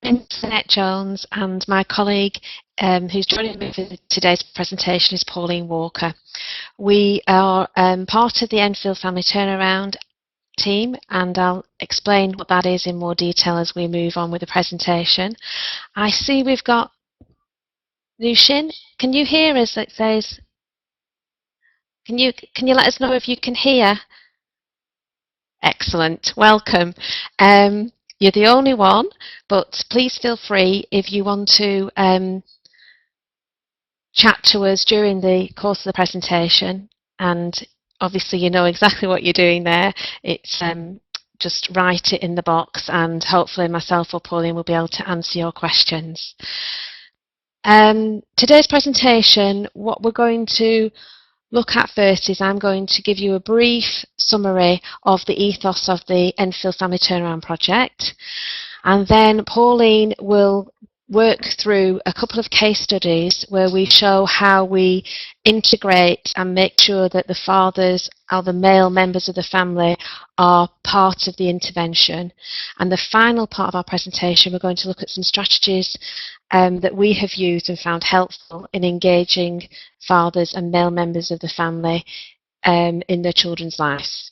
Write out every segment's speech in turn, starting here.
It's Annette Jones, and my colleague who's joining me for today's presentation is Pauline Walker. We are part of the Enfield Family Turnaround team, and I'll explain what that is in more detail as we move on with the presentation. I see we've got Lushin. Can you hear us? It says, can you let us know if you can hear? Excellent, welcome. You're the only one, but please feel free if you want to chat to us during the course of the presentation, and obviously you know exactly what you're doing there. It's just write it in the box, and hopefully myself or Pauline will be able to answer your questions. Today's presentation, what we're going to look at first is I'm going to give you a brief summary of the ethos of the Enfield Family Turnaround Project, and then Pauline will work through a couple of case studies where we show how we integrate and make sure that the fathers or the male members of the family are part of the intervention. And the final part of our presentation, we're going to look at some strategies that we have used and found helpful in engaging fathers and male members of the family in their children's lives.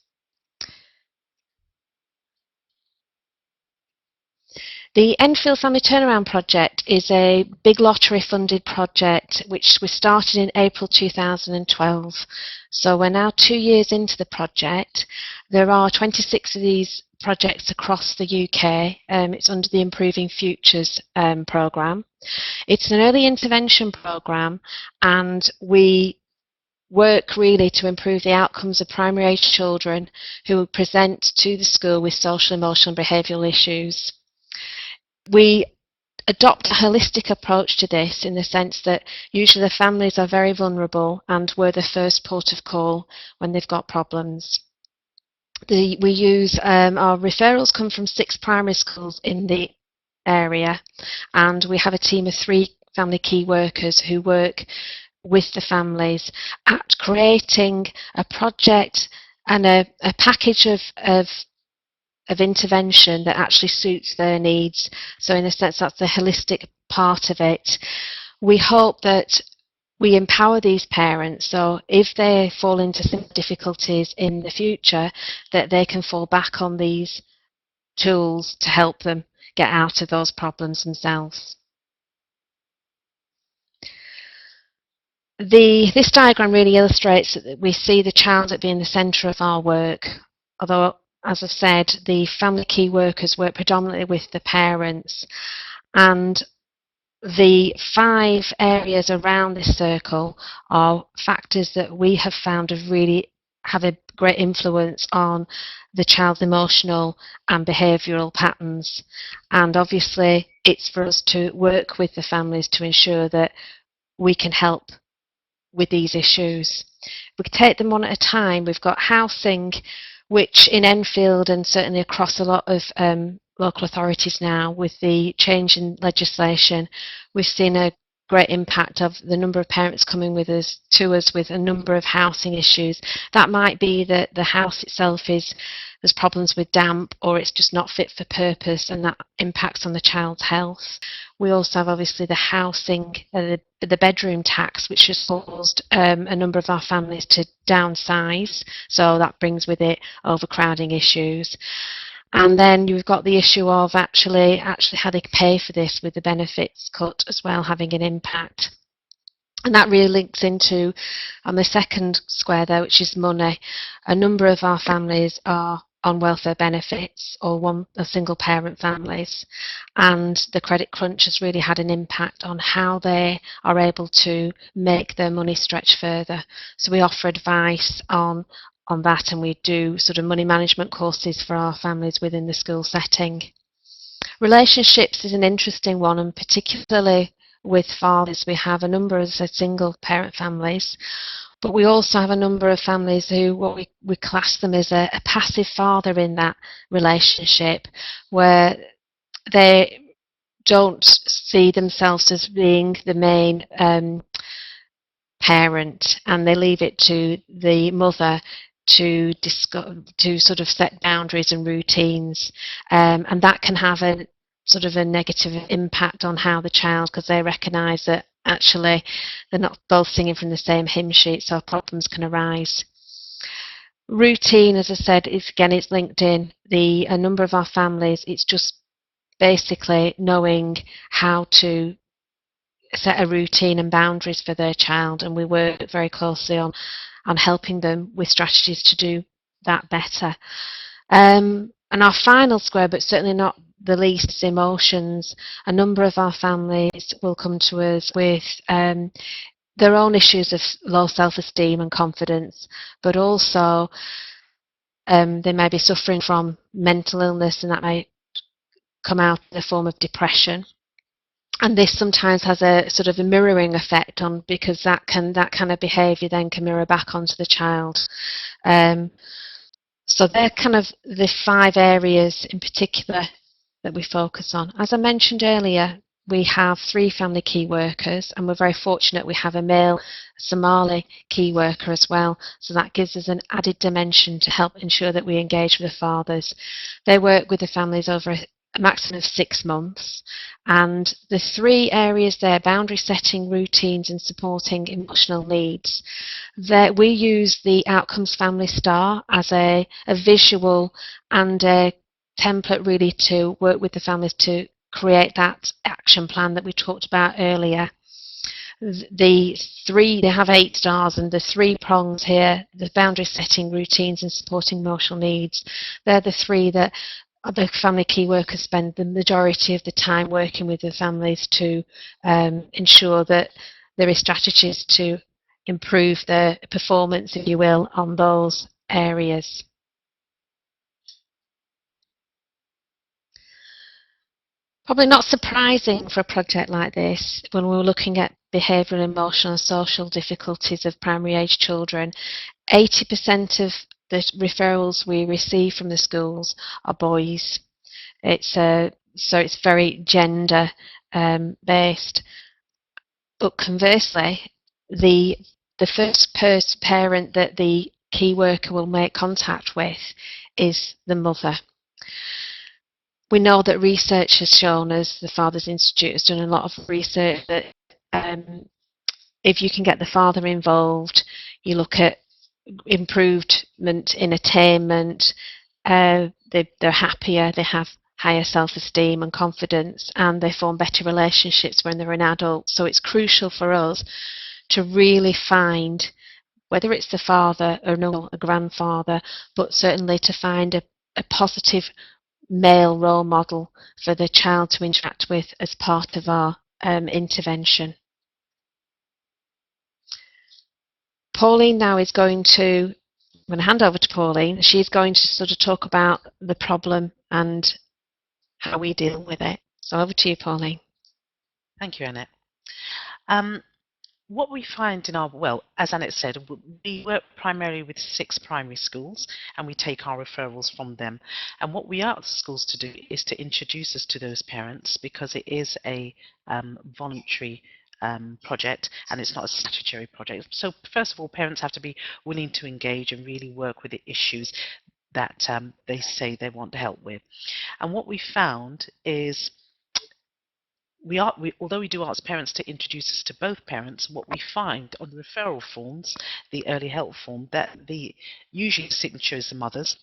The Enfield Family Turnaround Project is a big lottery funded project which was started in April 2012. So we're now 2 years into the project. There are 26 of these projects across the UK. It's under the Improving Futures programme. It's an early intervention programme, and we work really to improve the outcomes of primary age children who present to the school with social, emotional and behavioural issues. We adopt a holistic approach to this in the sense that usually the families are very vulnerable and we're the first port of call when they've got problems. We use our referrals come from 6 primary schools in the area, and we have a team of 3 family key workers who work with the families at creating a project and a package of intervention that actually suits their needs. So in a sense, that's the holistic part of it. We hope that we empower these parents, so if they fall into some difficulties in the future, that they can fall back on these tools to help them get out of those problems themselves. This diagram really illustrates that we see the child at being the centre of our work, although as I've said, the family key workers work predominantly with the parents, and the 5 areas around this circle are factors that we have found really have a great influence on the child's emotional and behavioural patterns. And obviously it's for us to work with the families to ensure that we can help with these issues. We can take them one at a time. We've got housing, which in Enfield and certainly across a lot of local authorities now, with the change in legislation, we've seen a great impact of the number of parents coming with us with a number of housing issues. That might be that the house itself there's problems with damp, or it's just not fit for purpose, and that impacts on the child's health. We also have obviously the housing, the bedroom tax, which has caused a number of our families to downsize, so that brings with it overcrowding issues. And then you've got the issue of actually how they pay for this, with the benefits cut as well having an impact. And that really links into, on the second square there, which is money. A number of our families are on welfare benefits or single parent families, and the credit crunch has really had an impact on how they are able to make their money stretch further. So we offer advice on that, and we do sort of money management courses for our families within the school setting. Relationships is an interesting one, and particularly with fathers. We have a number of single parent families, but we also have a number of families who, what we class them as a passive father in that relationship, where they don't see themselves as being the main parent, and they leave it to the mother to sort of set boundaries and routines, and that can have sort of a negative impact on how the child, because they recognise that actually they're not both singing from the same hymn sheet, so problems can arise. Routine, as I said, is again, it's linked in. A number of our families, it's just basically knowing how to set a routine and boundaries for their child, and we work very closely on helping them with strategies to do that better. And our final square, but certainly not the least, is emotions. A number of our families will come to us with their own issues of low self-esteem and confidence, but also they may be suffering from mental illness, and that may come out in the form of depression. And this sometimes has a sort of a mirroring effect on, because that kind of behaviour then can mirror back onto the child. So they're kind of the 5 areas in particular that we focus on. As I mentioned earlier, we have 3 family key workers, and we're very fortunate we have a male Somali key worker as well, so that gives us an added dimension to help ensure that we engage with the fathers. They work with the families over a maximum of 6 months, and the 3 areas there, boundary setting, routines and supporting emotional needs, that we use the Outcomes Family Star as a visual and a template really to work with the families to create that action plan that we talked about earlier. They have 8 stars, and the 3 prongs here, the boundary setting, routines and supporting emotional needs, they're the 3 that the family key workers spend the majority of the time working with the families to ensure that there is strategies to improve the performance, if you will, on those areas. Probably not surprising for a project like this, when we're looking at behavioural, emotional and social difficulties of primary age children, 80% of the referrals we receive from the schools are boys. So it's very gender based. But conversely, the first parent that the key worker will make contact with is the mother. We know that research has shown us, the Fathers Institute has done a lot of research, that if you can get the father involved, you look at improvement in attainment, they're happier, they have higher self-esteem and confidence, and they form better relationships when they're an adult. So it's crucial for us to really find, whether it's the father or no, a grandfather, but certainly to find a positive male role model for the child to interact with as part of our intervention. Pauline now is going to, I'm going to hand over to Pauline. She's going to sort of talk about the problem and how we deal with it. So over to you, Pauline. Thank you, Annette. What we find in well, as Annette said, we work primarily with 6 primary schools, and we take our referrals from them. And what we ask schools to do is to introduce us to those parents, because it is a voluntary project, and it's not a statutory project. So first of all, parents have to be willing to engage and really work with the issues that they say they want help with. And what we found is, although we do ask parents to introduce us to both parents, what we find on the referral forms, the early help form, that usually the signature is the mother's,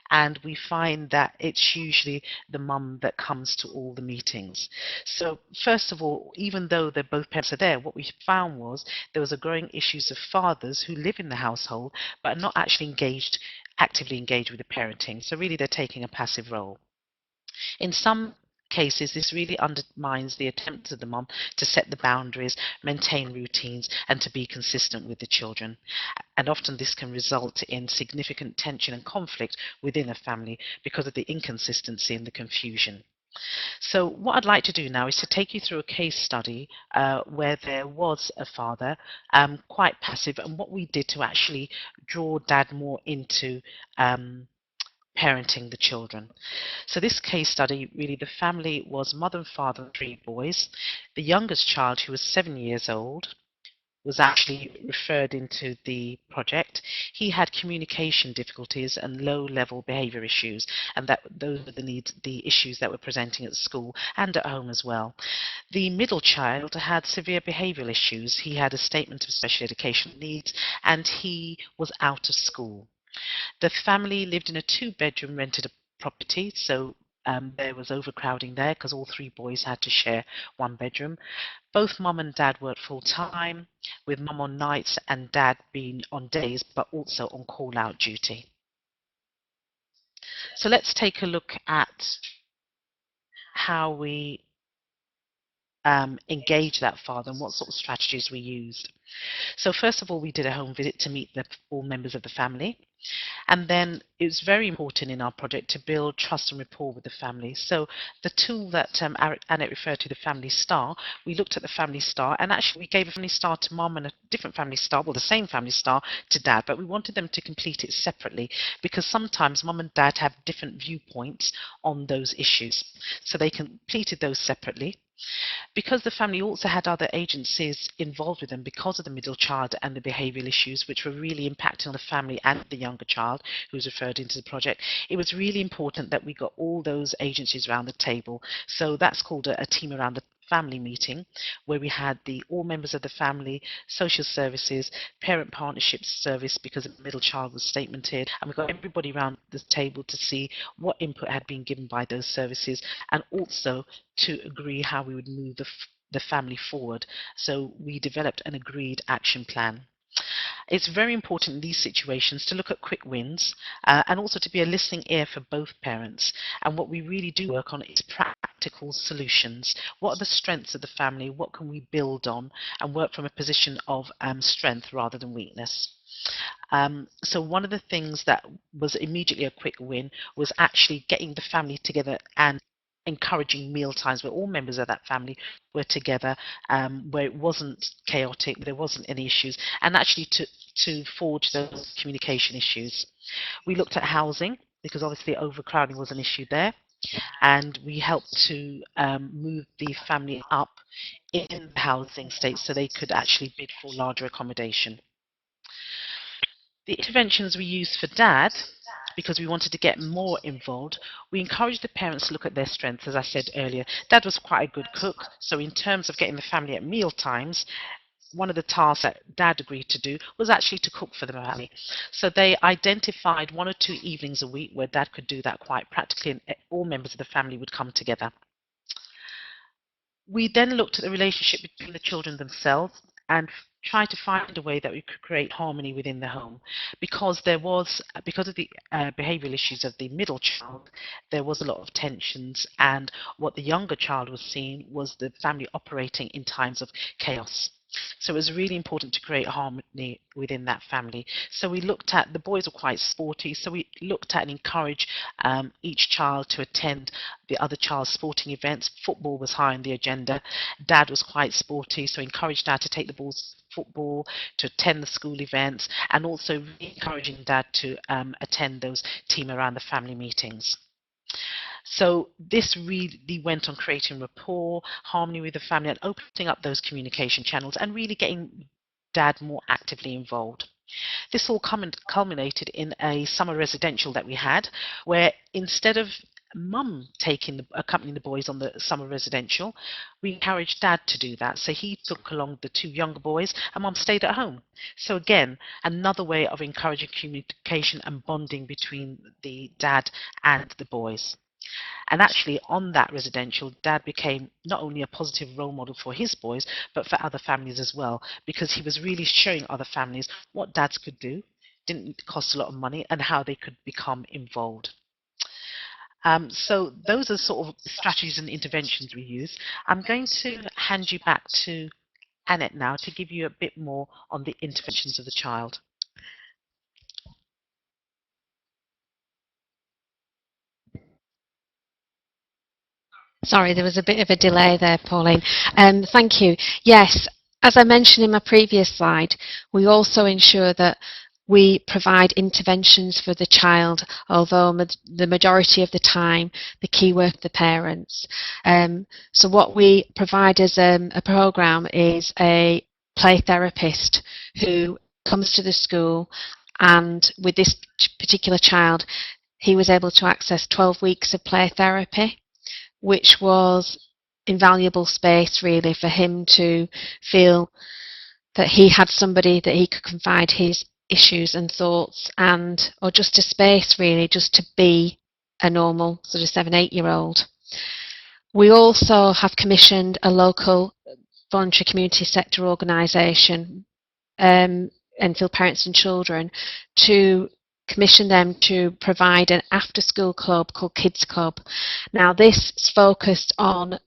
and we find that it's usually the mum that comes to all the meetings. So first of all, even though both parents are there, what we found was there was a growing issues of fathers who live in the household but are not actually actively engaged with the parenting. So really they're taking a passive role. In some cases, this really undermines the attempts of the mum to set the boundaries, maintain routines, and to be consistent with the children. And often this can result in significant tension and conflict within a family because of the inconsistency and the confusion. So what I'd like to do now is to take you through a case study where there was a father quite passive, and what we did to actually draw dad more into parenting the children. So this case study, really the family was mother and father and 3 boys. The youngest child, who was 7 years old, was actually referred into the project. He had communication difficulties and low-level behaviour issues, and that those were the issues that were presenting at school and at home as well. The middle child had severe behavioural issues. He had a statement of special educational needs, and he was out of school. The family lived in a two-bedroom rented property, so there was overcrowding there because all three boys had to share one bedroom. Both mum and dad worked full-time, with mum on nights and dad being on days, but also on call-out duty. So let's take a look at how we engage that father and what sort of strategies we used. So first of all, we did a home visit to meet all members of the family. And then it was very important in our project to build trust and rapport with the family. So the tool that Annette referred to, the Family Star, we looked at the Family Star, and actually we gave a Family Star to mum and a different Family Star, well, the same Family Star to dad, but we wanted them to complete it separately because sometimes mum and dad have different viewpoints on those issues. So they completed those separately. Because the family also had other agencies involved with them because of the middle child and the behavioural issues which were really impacting on the family and the younger child who was referred into the project, it was really important that we got all those agencies around the table. So that's called a team around the family meeting, where we had all members of the family, social services, parent partnerships service because the middle child was statemented, and we got everybody around the table to see what input had been given by those services and also to agree how we would move the family forward. So we developed an agreed action plan. It's very important in these situations to look at quick wins and also to be a listening ear for both parents. And what we really do work on is practical solutions. What are the strengths of the family? What can we build on and work from a position of strength rather than weakness? So one of the things that was immediately a quick win was actually getting the family together and encouraging meal times where all members of that family were together, where it wasn't chaotic, there wasn't any issues, and actually to forge those communication issues. We looked at housing because obviously overcrowding was an issue there, and we helped to move the family up in the housing state so they could actually bid for larger accommodation. The interventions we used for dad, because we wanted to get more involved, we encouraged the parents to look at their strengths. As I said earlier, dad was quite a good cook, so in terms of getting the family at meal times, one of the tasks that dad agreed to do was actually to cook for the family. So they identified 1 or 2 evenings a week where dad could do that quite practically and all members of the family would come together. We then looked at the relationship between the children themselves and tried to find a way that we could create harmony within the home, because of the behavioural issues of the middle child, there was a lot of tensions, and what the younger child was seeing was the family operating in times of chaos. So it was really important to create harmony within that family. So we looked at, the boys were quite sporty, so we looked at and encouraged each child to attend the other child's sporting events. Football was high on the agenda. Dad was quite sporty, so encouraged dad to take the boys football, to attend the school events, and also encouraging dad to attend those team around the family meetings. So this really went on creating rapport, harmony with the family, and opening up those communication channels and really getting dad more actively involved. This all culminated in a summer residential that we had, where instead of mum accompanying the boys on the summer residential, we encouraged dad to do that. So he took along the 2 younger boys and mum stayed at home. So again, another way of encouraging communication and bonding between the dad and the boys. And actually on that residential, dad became not only a positive role model for his boys, but for other families as well, because he was really showing other families what dads could do, didn't cost a lot of money, and how they could become involved. So those are sort of strategies and interventions we use. I'm going to hand you back to Annette now to give you a bit more on the interventions of the child. Sorry, there was a bit of a delay there, Pauline. Thank you. Yes, as I mentioned in my previous slide, we also ensure that we provide interventions for the child, although the majority of the time the key work of the parents. So what we provide as a programme is a play therapist who comes to the school, and with this particular child, he was able to access 12 weeks of play therapy, which was invaluable space really for him to feel that he had somebody that he could confide his issues and thoughts, and or just a space really just to be a normal sort of 7-8 year old. We also have commissioned a local voluntary community sector organisation, Enfield Parents and Children, to commission them to provide an after-school club called Kids Club. Now this is focused on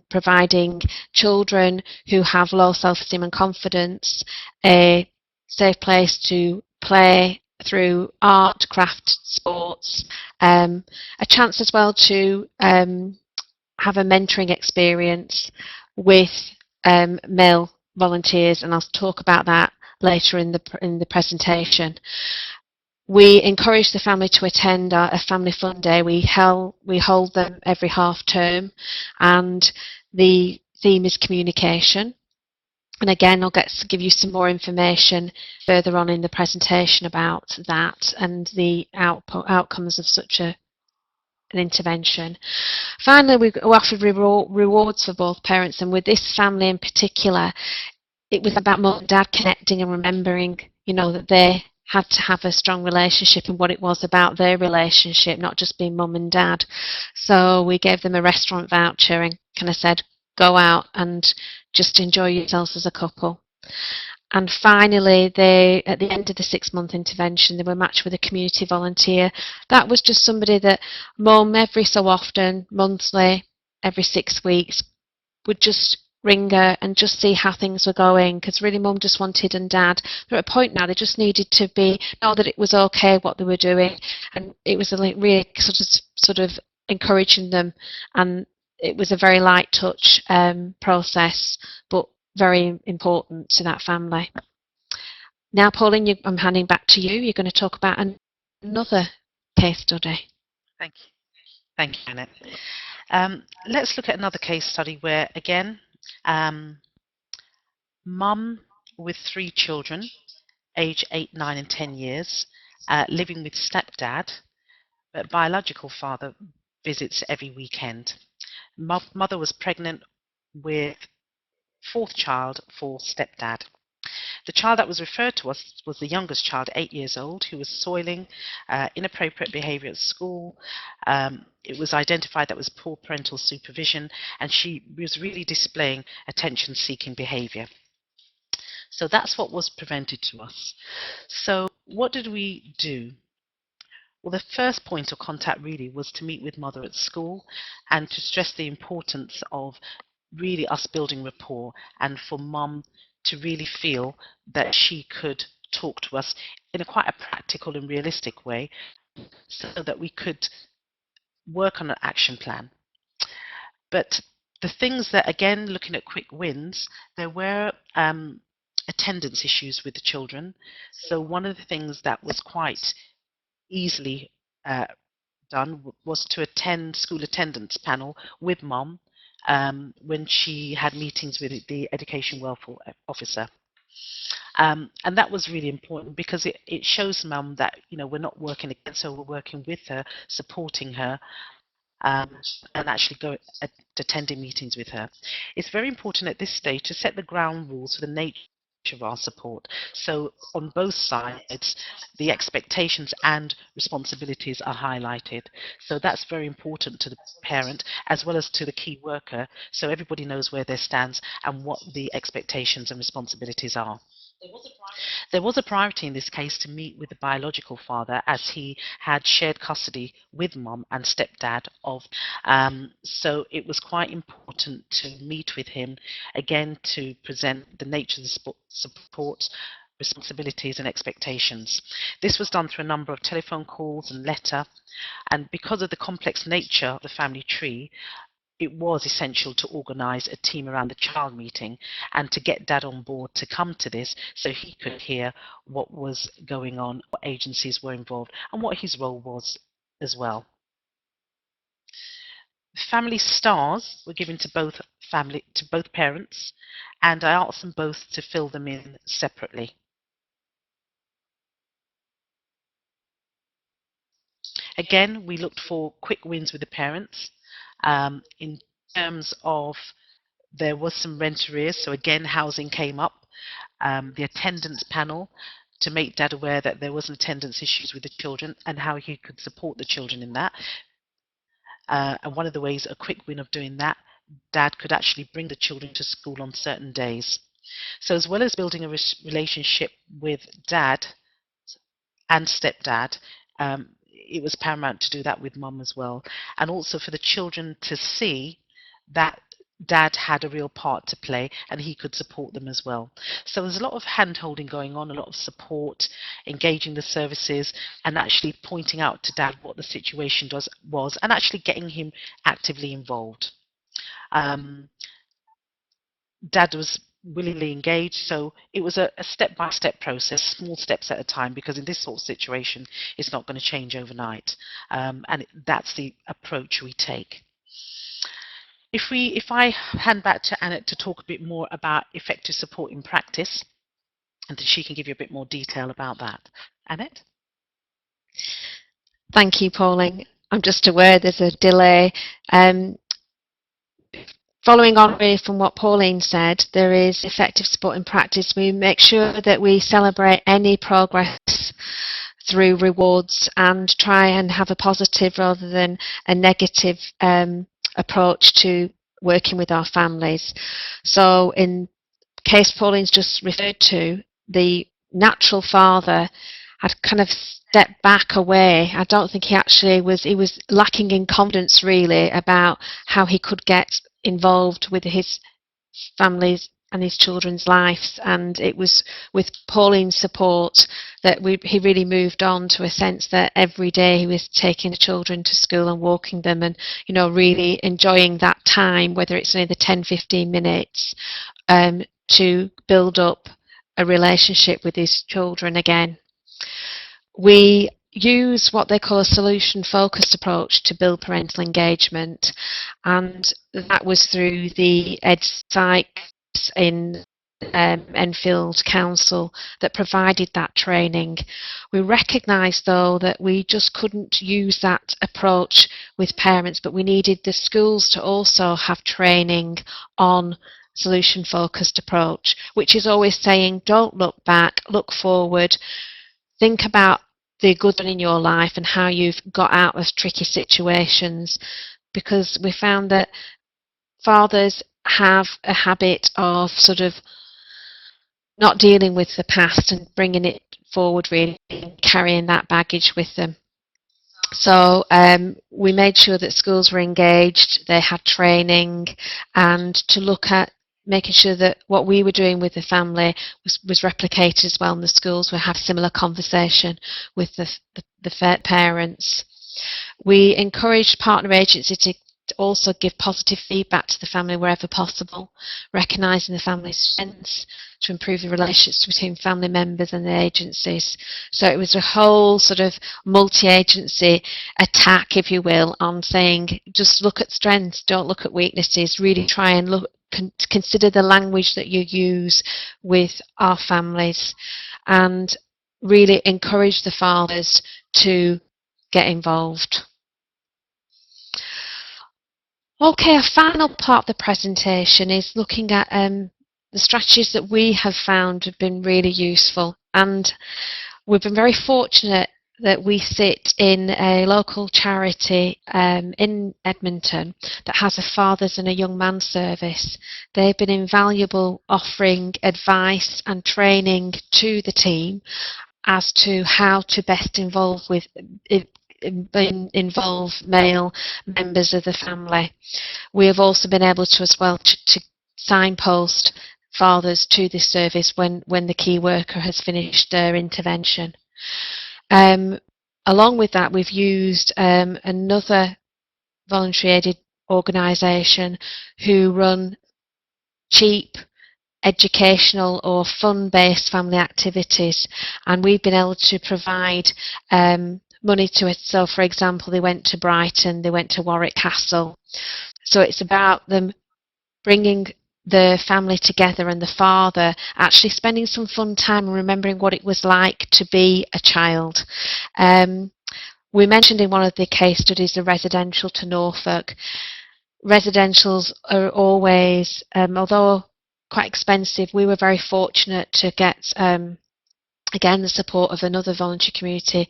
providing children who have low self-esteem and confidence a safe place to play through art, craft, sports, a chance as well to have a mentoring experience with male volunteers, and I'll talk about that later in the presentation. We encourage the family to attend a family fun day. We hold them every half term, and the theme is communication. And again, I'll give you some more information further on in the presentation about that and the outcomes of such an intervention. Finally, we offered rewards for both parents, and with this family in particular, it was about mum and dad connecting and remembering, that they had to have a strong relationship and what it was about their relationship, not just being mum and dad. So we gave them a restaurant voucher and kind of said, go out and just enjoy yourselves as a couple. And finally, at the end of the 6-month intervention, they were matched with a community volunteer. That was just somebody that mum, every so often, monthly, every 6 weeks, would just ring her and just see how things were going, because really mum just wanted, and dad, they're at a point now they just needed to know that it was okay what they were doing, and it was really sort of encouraging them, and it was a very light touch process, but very important to that family. Now, Pauline, I'm handing back to you. You're going to talk about another case study. Thank you. Thank you, Annette. Let's look at another case study where, again, mum with 3 children, age 8, 9 and 10 years, living with stepdad, but biological father visits every weekend. Mother was pregnant with 4th child for stepdad. The child that was referred to us was the youngest child, 8 years old, who was soiling, inappropriate behaviour at school. It was identified that was poor parental supervision, and she was really displaying attention-seeking behaviour. So that's what was presented to us. So what did we do? Well, the first point of contact really was to meet with mother at school and to stress the importance of really us building rapport, and for mum to really feel that she could talk to us in quite a practical and realistic way so that we could work on an action plan. But the things that, again, looking at quick wins, there were attendance issues with the children. So one of the things that was quite easily done was to attend school attendance panel with mum when she had meetings with the education welfare officer. And that was really important because it shows mum that we're not working against her, we're working with her, supporting her, and actually attending meetings with her. It's very important at this stage to set the ground rules for the nature of our support. So on both sides, the expectations and responsibilities are highlighted. So that's very important to the parent as well as to the key worker, so everybody knows where they stand and what the expectations and responsibilities are. There was a priority in this case to meet with the biological father, as he had shared custody with mum and stepdad of. So it was quite important to meet with him again to present the nature of the support, responsibilities and expectations. This was done through a number of telephone calls and letter, and because of the complex nature of the family tree, it was essential to organise a team around the child meeting and to get dad on board to come to this so he could hear what was going on, what agencies were involved and what his role was as well. Family stars were given to both parents, and I asked them both to fill them in separately. Again, we looked for quick wins with the parents in terms of there was some rent arrears, so again, housing came up. The attendance panel to make Dad aware that there was attendance issues with the children and how he could support the children in that. And one of the ways, a quick win of doing that, Dad could actually bring the children to school on certain days. So as well as building a relationship with Dad and stepdad, it was paramount to do that with Mum as well, and also for the children to see that Dad had a real part to play and he could support them as well. So there's a lot of hand-holding going on, a lot of support, engaging the services, and actually pointing out to Dad what the situation was, and actually getting him actively involved. Dad was willingly engaged, so it was a step-by-step process, small steps at a time, because in this sort of situation, it's not going to change overnight, and that's the approach we take. If I hand back to Annette to talk a bit more about effective support in practice, and then she can give you a bit more detail about that. Annette? Thank you, Pauline. I'm just aware there's a delay. Following on really from what Pauline said, there is effective support in practice. We make sure that we celebrate any progress through rewards and try and have a positive rather than a negative approach to working with our families. So in case Pauline's just referred to, the natural father had kind of stepped back away. I don't think he was lacking in confidence really about how he could get involved with his family's and his children's lives, and it was with Pauline's support that he really moved on to a sense that every day he was taking the children to school and walking them, and really enjoying that time, whether it's only the 10-15 minutes, to build up a relationship with his children again. We use what they call a solution-focused approach to build parental engagement, and that was through the Ed Sykes in Enfield Council that provided that training. We recognised though that we just couldn't use that approach with parents, but we needed the schools to also have training on solution-focused approach, which is always saying don't look back, look forward, think about the good in your life and how you've got out of tricky situations, because we found that fathers have a habit of sort of not dealing with the past and bringing it forward, really, and carrying that baggage with them. So we made sure that schools were engaged, they had training, and to look at making sure that what we were doing with the family was replicated as well, and the schools would have similar conversation with the parents. We encouraged partner agencies to also give positive feedback to the family wherever possible, recognising the family's strengths to improve the relationships between family members and the agencies. So it was a whole sort of multi-agency attack, if you will, on saying just look at strengths, don't look at weaknesses, really try and consider the language that you use with our families, and really encourage the fathers to get involved. Okay, a final part of the presentation is looking at the strategies that we have found have been really useful, and we've been very fortunate that we sit in a local charity in Edmonton that has a fathers and a young man service. They've been invaluable, offering advice and training to the team as to how to best involve male members of the family. We have also been able to as well to signpost fathers to this service when the key worker has finished their intervention. Along with that, we've used another voluntary aided organisation who run cheap educational or fun-based family activities, and we've been able to provide money to it. So, for example, they went to Brighton, they went to Warwick Castle. So it's about them bringing the family together and the father actually spending some fun time and remembering what it was like to be a child. We mentioned in one of the case studies the residential to Norfolk. Residentials are always, although quite expensive, we were very fortunate to get again the support of another voluntary community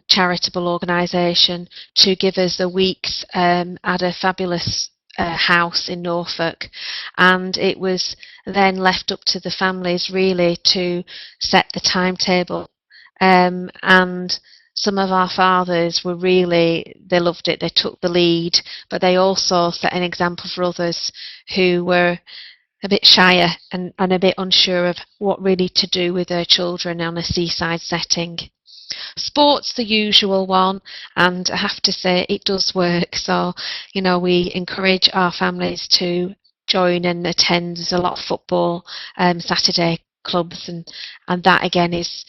charitable organisation to give us a week's at a fabulous house in Norfolk, and it was then left up to the families really to set the timetable, and some of our fathers were really, they loved it, they took the lead, but they also set an example for others who were a bit shyer and a bit unsure of what really to do with their children on a seaside setting. Sport's the usual one, and I have to say it does work. So, we encourage our families to join and attend. There's a lot of football, Saturday clubs, and that again is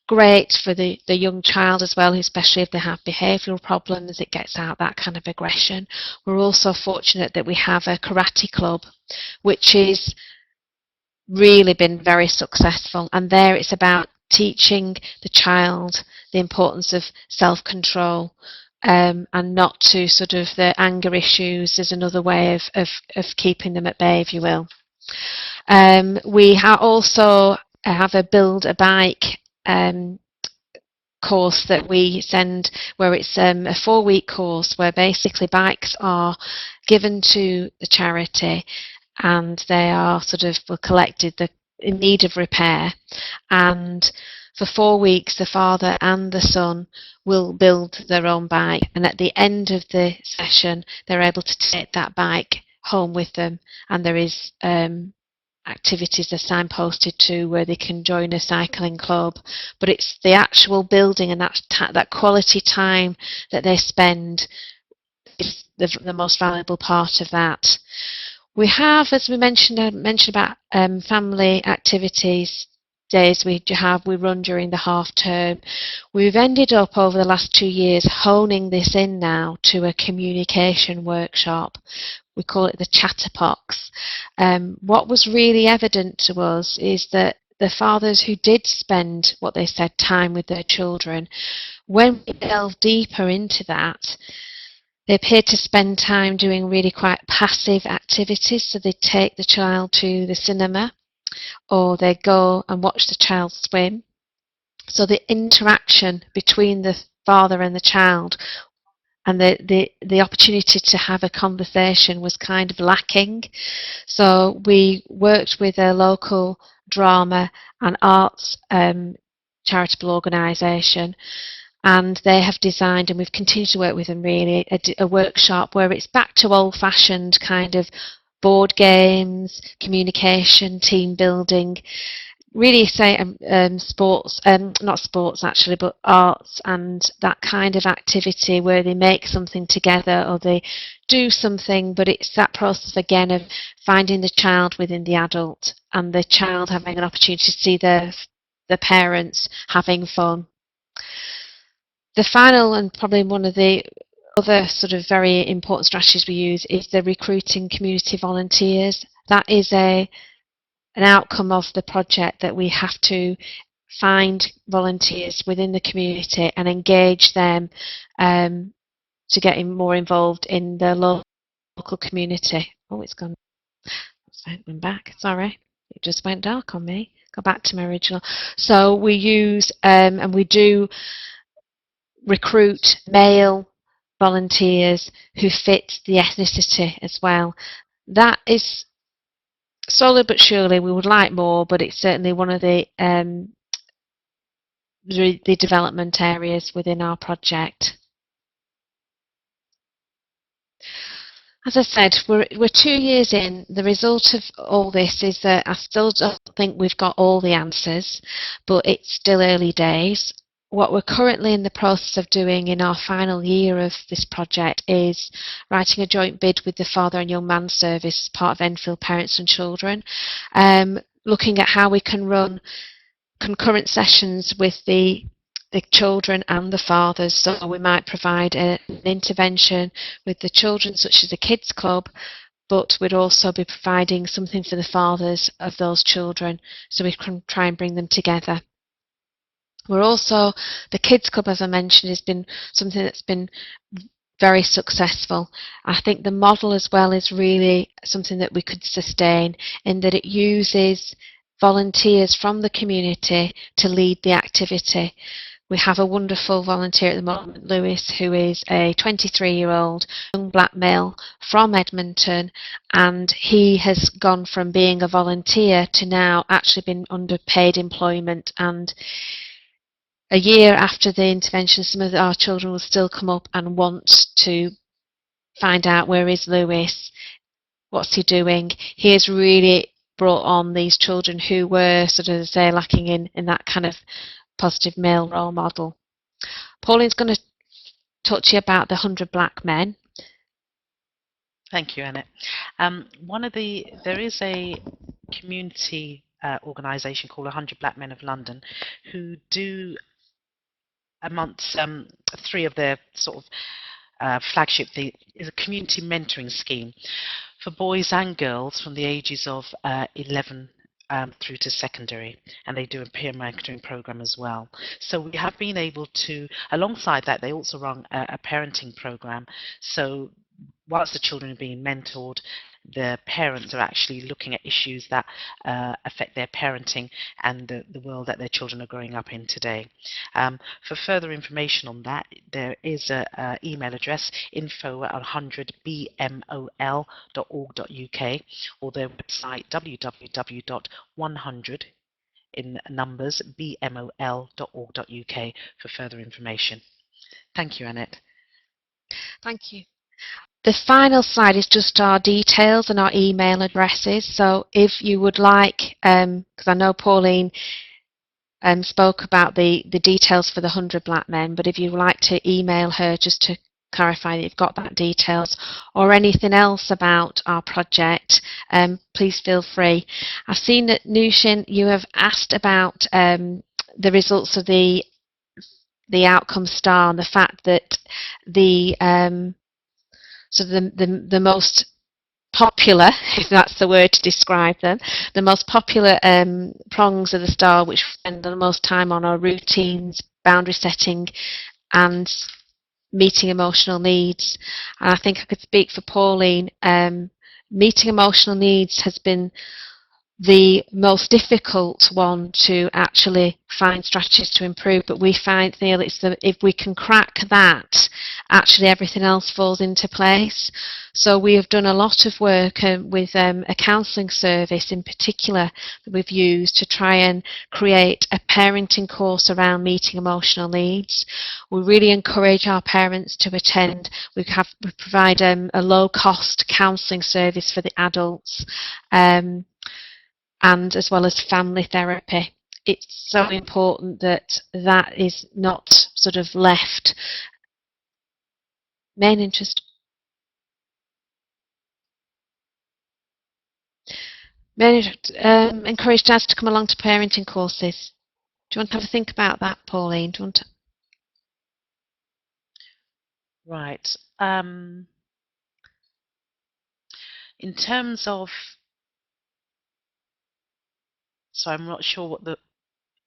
great for the young child as well, especially if they have behavioural problems. It gets out that kind of aggression. We're also fortunate that we have a karate club, which is really been very successful, and there it's about teaching the child the importance of self-control, and not to sort of the anger issues is another way of keeping them at bay, if you will. We also have a build a bike course that we send, where it's a 4-week course where basically bikes are given to the charity and they are sort of collected in need of repair, and for 4 weeks the father and the son will build their own bike, and at the end of the session they're able to take that bike home with them, and there is activities are signposted to where they can join a cycling club, but it's the actual building and that quality time that they spend is the most valuable part of that. We have, as we mentioned about family activities days we run during the half term. We've ended up over the last 2 years honing this in now to a communication workshop. We call it the Chatterbox. What was really evident to us is that the fathers who did spend what they said time with their children, when we delve deeper into that, they appear to spend time doing really quite passive activities. So they take the child to the cinema, or they go and watch the child swim. So the interaction between the father and the child and the opportunity to have a conversation was kind of lacking. So we worked with a local drama and arts charitable organisation, and they have designed, and we've continued to work with them really, a workshop where it's back to old-fashioned kind of board games, communication, team building, really say sports, not sports actually, but arts and that kind of activity where they make something together or they do something, but it's that process again of finding the child within the adult and the child having an opportunity to see the parents having fun. The final and probably one of the other sort of very important strategies we use is the recruiting community volunteers. That is an outcome of the project, that we have to find volunteers within the community and engage them to get more involved in the local community. Oh, it's gone. It went back. Sorry, it just went dark on me. Go back to my original. So we use and we do recruit male volunteers who fit the ethnicity as well. That is slowly but surely, we would like more, but it's certainly one of the development areas within our project. As I said, we're 2 years in. The result of all this is that I still don't think we've got all the answers, but it's still early days. What we're currently in the process of doing in our final year of this project is writing a joint bid with the Father and Young Man Service as part of Enfield Parents and Children, looking at how we can run concurrent sessions with the the children and the fathers. So we might provide an intervention with the children, such as a kids club, but we'd also be providing something for the fathers of those children, so we can try and bring them together. We're also, the kids club, as I mentioned, has been something that's been very successful. I think the model as well is really something that we could sustain, in that it uses volunteers from the community to lead the activity. We have a wonderful volunteer at the moment, Lewis, who is a 23-year-old young black male from Edmonton, and he has gone from being a volunteer to now actually being under paid employment. And a year after the intervention, some of our children will still come up and want to find out, where is Lewis, what's he doing. He has really brought on these children who were sort of, say, lacking in that kind of positive male role model. Pauline's going to talk to you about the 100 Black Men. Thank you, Annette. There is a community organisation called 100 Black Men of London, who do, amongst three of their sort of flagship thing, is a community mentoring scheme for boys and girls from the ages of 11 through to secondary, and they do a peer mentoring program as well. So we have been able to, alongside that, they also run a parenting program. So whilst the children are being mentored, the parents are actually looking at issues that affect their parenting and the world that their children are growing up in today. For further information on that, there is an email address, info@100bmol.org.uk, or their website, www.100 in numbers bmol.org.uk, for further information. Thank you, Annette. Thank you. The final slide is just our details and our email addresses. So if you would like, because I know Pauline spoke about the details for the 100 Black Men, but if you would like to email her just to clarify that you've got that details, or anything else about our project, please feel free. I've seen that, Nushin, you have asked about the results of the outcome star, and the fact that the so the most popular, if that's the word to describe them, the most popular prongs of the star, which we spend the most time on, are routines, boundary setting, and meeting emotional needs. And I think I could speak for Pauline. Meeting emotional needs has been the most difficult one to actually find strategies to improve, but we feel it's if we can crack that, actually everything else falls into place. So we have done a lot of work with a counselling service in particular that we've used to try and create a parenting course around meeting emotional needs. We really encourage our parents to attend. We provide a low-cost counselling service for the adults, and as well as family therapy. It's so important that that is not sort of left. Main interest. Encourage dads to come along to parenting courses. Do you want to have a think about that, Pauline? Do you want to? Right. In terms of, so I'm not sure what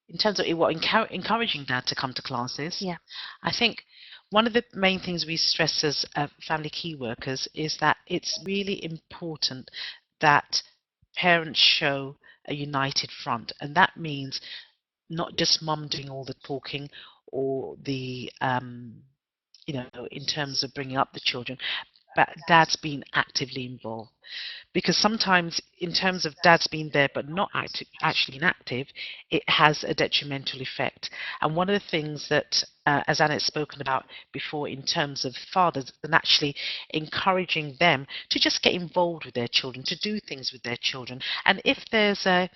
in terms of encouraging dad to come to classes. Yeah. I think one of the main things we stress as family key workers is that it's really important that parents show a united front, and that means not just mum doing all the talking or the in terms of bringing up the children, but dad's being actively involved. Because sometimes, in terms of dads being there but not actually inactive, it has a detrimental effect. And one of the things that, as Annette's spoken about before, in terms of fathers, and actually encouraging them to just get involved with their children, to do things with their children. And if there's an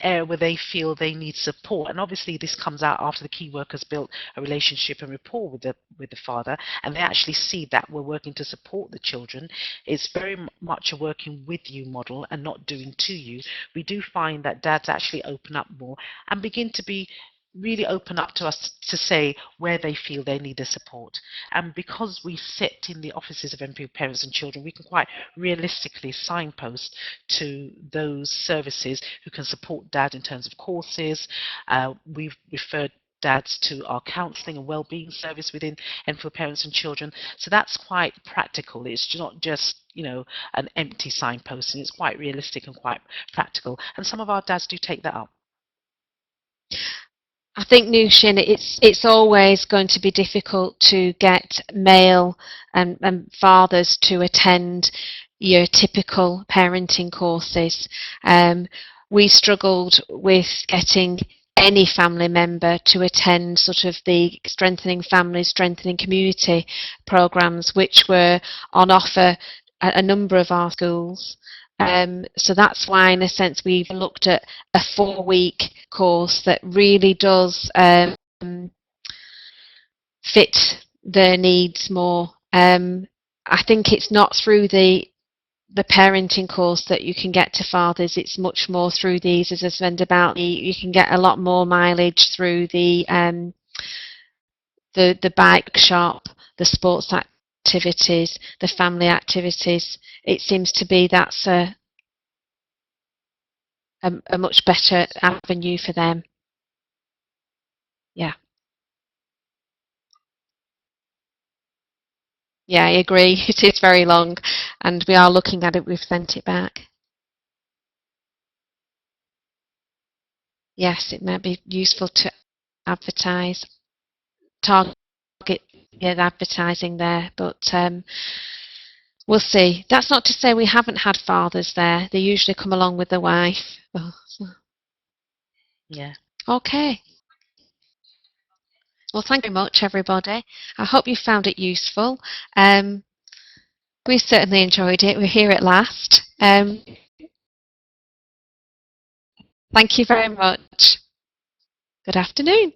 area where they feel they need support, and obviously this comes out after the key workers built a relationship and rapport with the father, and they actually see that we're working to support the children. It's very much a working with you model and not doing to you. We do find that dads actually open up more and begin to be really open up to us to say where they feel they need the support. And because we sit in the offices of Enfield Parents and Children, we can quite realistically signpost to those services who can support dad in terms of courses. We've referred dads to our counselling and wellbeing service within Enfield Parents and Children. So that's quite practical. It's not just, you know, an empty signposting. It's quite realistic and quite practical. And some of our dads do take that up. I think, Nushin, it's always going to be difficult to get male and fathers to attend your typical parenting courses. We struggled with getting any family member to attend sort of the Strengthening Families, Strengthening Community programs, which were on offer at a number of our schools. So that's why, in a sense, we've looked at a 4-week course that really does fit their needs more. I think it's not through the parenting course that you can get to fathers. It's much more through these, as I said about, you can get a lot more mileage through the bike shop, the sports activities, the family activities. It seems to be that's a much better avenue for them. Yeah. Yeah, I agree. It is very long, and we are looking at it. We've sent it back. Yes, it might be useful to advertise, target, yeah, the advertising there, but we'll see. That's not to say we haven't had fathers there. They usually come along with the wife. Yeah. Okay. Well, thank you very much, everybody. I hope you found it useful. We certainly enjoyed it. We're here at last. Thank you very much. Good afternoon.